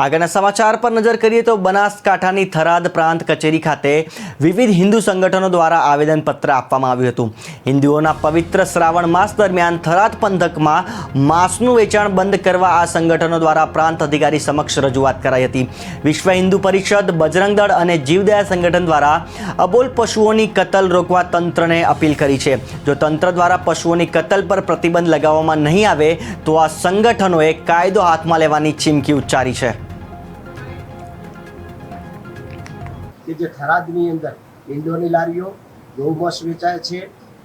આગળના સમાચાર પર નજર કરીએ તો બનાસકાંઠાની થરાદ પ્રાંત કચેરી ખાતે વિવિધ હિન્દુ સંગઠનો દ્વારા આવેદનપત્ર આપવામાં આવ્યું હતું। હિન્દુઓના પવિત્ર શ્રાવણ માસ દરમિયાન થરાદ પંથકમાં માંસનું વેચાણ બંધ કરવા આ સંગઠનો દ્વારા પ્રાંત અધિકારી સમક્ષ રજૂઆત કરાઈ હતી। વિશ્વ હિન્દુ પરિષદ, બજરંગ દળ અને જીવદયા સંગઠન દ્વારા અબોલ પશુઓની કતલ રોકવા તંત્રને અપીલ કરી છે। જો તંત્ર દ્વારા પશુઓની કતલ પર પ્રતિબંધ લગાવવામાં નહીં આવે તો આ સંગઠનોએ કાયદો હાથમાં લેવાની ચીમકી ઉચ્ચારી છે। કે જે થરાદની અંદર ઈંડોની લારીઓ ગૌમાંસ વેચાય છે,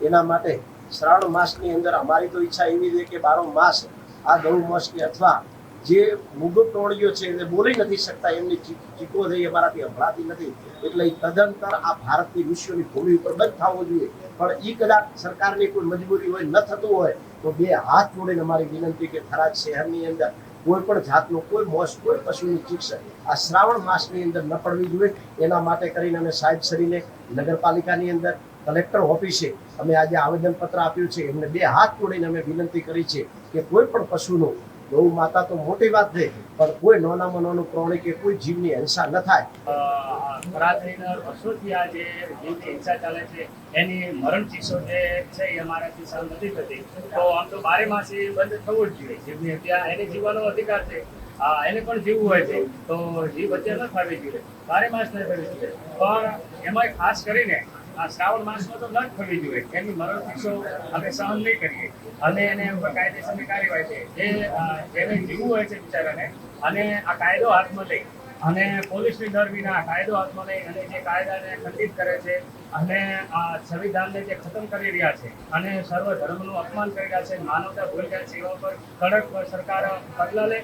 એના માટે શ્રાવણ માસની અંદર અમારી તો ઈચ્છા એવી છે કે બારો માસ આ ગૌમાંસ કે અથવા જે મુગટ ટોળીઓ છે એ બોલી નથી શકતા, એમની ચીકો થઈ અમારાથી સંભળાતી નથી, એટલે એ તદંતર આ ભારતની વિશ્વની ભૂમિ ઉપર બંધ થવો જોઈએ। પણ એ કદાચ સરકારની કોઈ મજબૂરી હોય, ન થતું હોય તો બે હાથ જોડીને અમારી વિનંતી કે થરાદ શહેરની અંદર કોઈ પણ જાતનો કોઈ મોસ, કોઈ પશુની ચિકિત્સા આ શ્રાવણ માસની અંદર ન પડવી જોઈએ। એના માટે કરીને અમે સાહેબ શ્રીને નગરપાલિકાની અંદર કલેક્ટર ઓફિસે અમે આજે આવેદનપત્ર આપ્યું છે। એમને બે હાથ જોડીને અમે વિનંતી કરી છે કે કોઈ પણ પશુનો, ગૌ માતા તો મોટી વાત છે, પણ કોઈ નાનામાં નાનું પ્રાણી કે કોઈ જીવની હિંસા ન થાય। થરાદની અંદર વર્ષોથી આ જે જીવની હિંસા ચાલે છે એની મરણ ચીસો જે છે એ અમારાથી સહન નથી થતી, તો આમ તો બારે માસ એ બંધ થવું જ જોઈએ। જીવની હત્યા એને જીવવાનો અધિકાર છે, એને પણ જીવવું હોય છે, તો જીવ હત્યા ન થવી જોઈએ, બારે માસ ન થવી જોઈએ, પણ એમાં ખાસ કરીને આ શ્રાવણ માસમાં તો ન જ થવી જોઈએ। એની મરણ ચીસો આપણે સહન નહીં કરીએ અને એને ઉપર કાયદેસરની કાર્યવાહી છે જેને જીવવું હોય છે બિચારાને, અને આ કાયદો હાથમાં લઈ અને પોલીસની ડર વિના કાયદો હાથમાં લઈ અને જે કાયદાને ખંડિત કરે છે અને આ સંવિધાનને જે ખતમ કરી રહ્યા છે અને સર્વ ધર્મનું અપમાન કરી રહ્યા છે, માનવતા ભૂલી રહ્યા છે, એવા પર કડક સરકાર પગલાં લે।